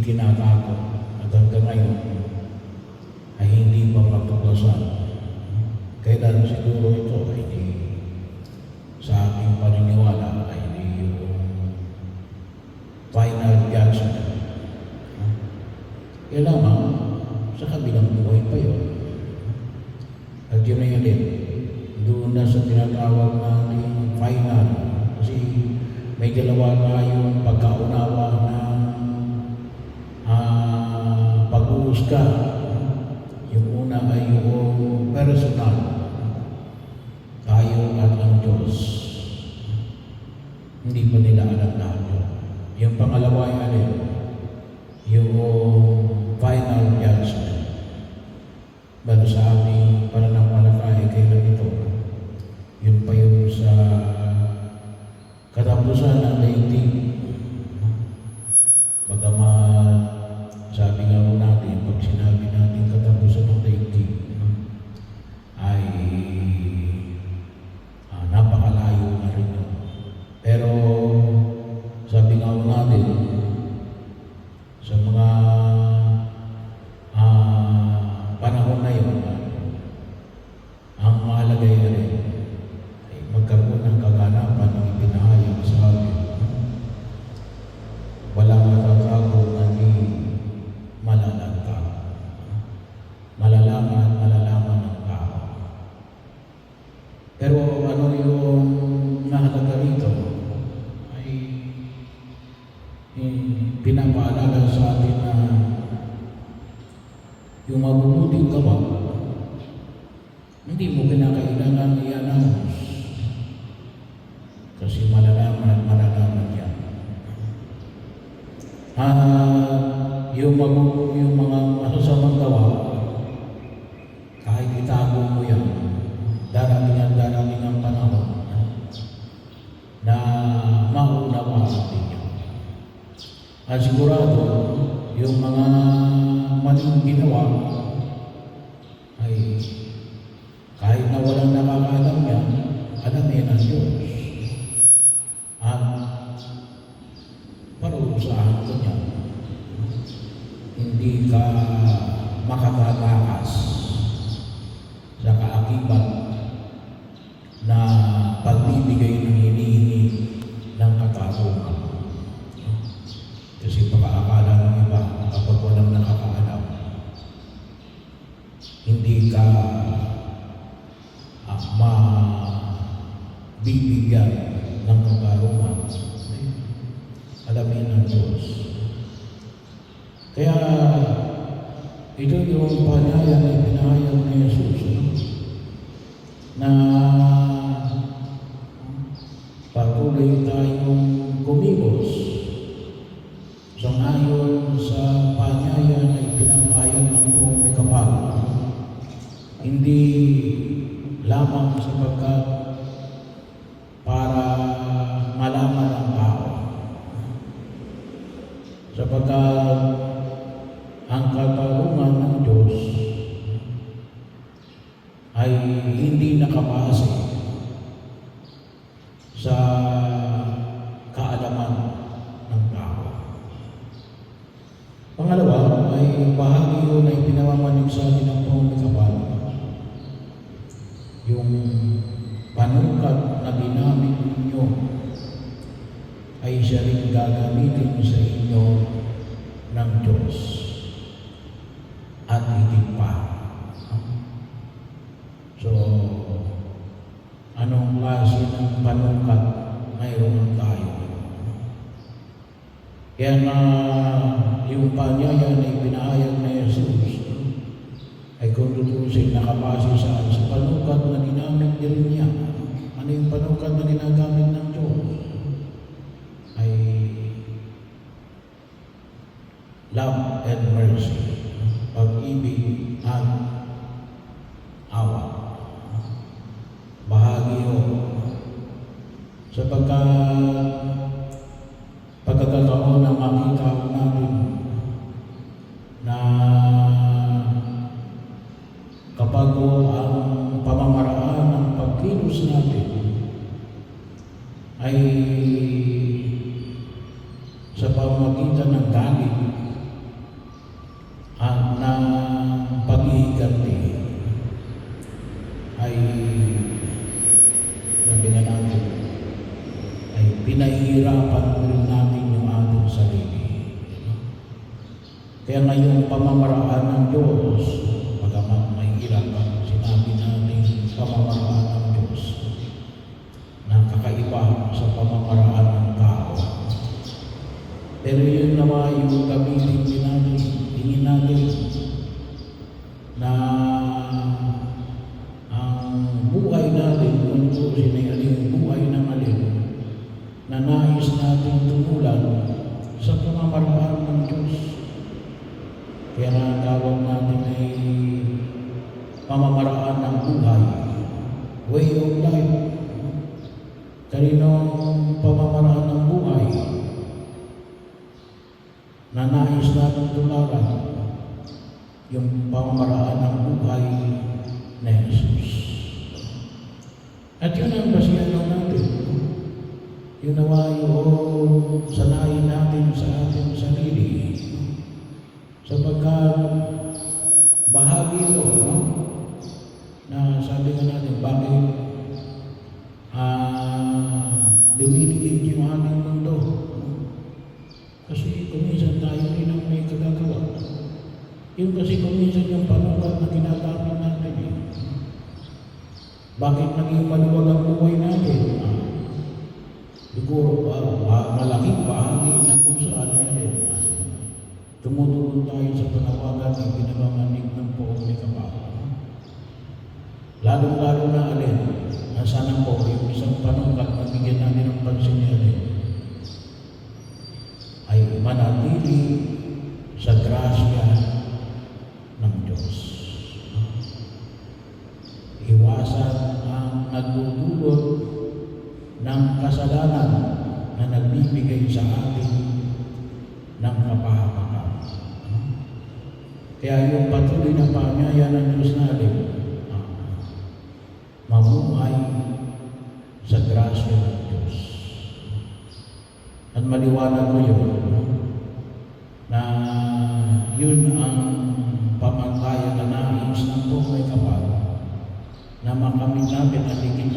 itinatago at hanggang ngayon ay hindi pa matuklasan. Kailan siguro ito ay di, sa aking paniniwala ay di yung final judgment. Kaya lamang sa kabilang buhay pa yun. At yun na yun din, doon na sa tinatawag natin final. Kasi may dalawa tayong pagkaunawa na pag-uusga. Yung una ay yung personal. Tayo at ang Diyos. Hindi pa nila alam lahat yun. Yung pangalawa ay alin? Yung final judgment. Bago sa aming pananampalataya kailan ito, yun pa yun sa katapusan ng daigdig. Bagamat sabi nga po natin, pag sinabi natin katapusan ng daigdig, ay napakalayo na rin yun. Pero sabi nga po natin, sa mga panahon na yun, ang mahalaga yun ay magkaroon ng kaganapan ng ipinahayag sa atin. Walang matatago na di malalanta. Malalaman ng tao. Pero ano yung mahalaga rito ay pinapaalala sa atin na yung mabubuting gawa, hindi mo kinakailangan i-announce kasi malalaman yan. Yung mga masasamang gawa, kahit itago mo yan, darating ang panahon na maunawaan din yan. At sigurado, yung mga maling ginawa ay kahit na walang nakakaalam yan, alam yan ang Diyos. At parusahan ko niya, hindi ka makakatakas sa kaakibat na pagbibigay ng hinihingi ng katarungan. Kasi pagkaakala ng iba, kapag walang nakakaalam, hindi ka mabibigyan ng katarungan. Alamin ng Diyos. Kaya ito yung panyaya na ipinahayag ni Jesus na patuloy tayong kumibos sangayon sa panyaya na ipinapahayag ng buong may kapal. Hindi lamang sapagkat para malaman ng tao, sapagkat ang katarungan ng Diyos ay hindi nakabase sa kaalaman ng tao. Pangalawa ay bahagi yun ay pinamamanig sa atin ng buong may kapal. Yung panukat na ginamit ninyo ay siya rin gagamitin sa inyo ng Diyos at higit pa. So, anong klase ng panukat mayroon tayo? Kaya nga yung panyaya na ipinahayag na Jesus ay kung tutusin nakabase sa panukat na ginamit din niya. Ano yung panukat na ginagamit ng Diyos? Ay love and mercy, pag-ibig at awa. Bahagi yun. Sapagkat pagkakataon na makita natin na kapag ang pamamaraan ng pagkilos natin ay sa pamamagitan ng galit pahirapan rin natin yung ating sarili. Kaya ngayong pamamaraan ng Diyos, pagamat may hirapan, sinabi natin pamamaraan ng Diyos na kakaiba sa pamamaraan ng tao. Pero yun naman yung gamitin din natin, tingin natin na ang buhay natin, kung tusin ay aling buhay ng alin, na nais natin tumulan sa pamamaraan ng Diyos. Kaya nga tawag natin ay pamamaraan ng buhay, way of life. Kaninong pamamaraan ng buhay na nais natin tularan, yung pamamaraan ng buhay na Jesus. At yun ang basihan natin. Yun nawa yung sanayin natin sa ating sarili. Sapagkat bahagi ito, no? Na sabi nga natin, bakit dumiliit yung ating mundo? Kasi kuminsan tayo rin ang may kagagawa. Yung kasi kuminsan yung panukat na ginagamit natin eh. Bakit naging maluwag ang buhay natin? Siguro malaking bahagi na kung saan yan eh. Tumutugon tayo sa panawagan ng pinagamanig ng poong may kapal. Lalong-lalo na alin, na sana po yung isang panukat na bigyan natin ng pansin niya alin, ay manatili sa grasya ng Diyos. Iwasan ang nagdudulot ng kasalanan na nagbibigay sa atin ng kapahamakan. Kaya yung patuloy na paanyaya ng Diyos natin, mamuhay sa grasya ng Diyos. At maliwanag ko yun, na yun ang pamantayan na nais ng buhay kapal, na makamit natin at higit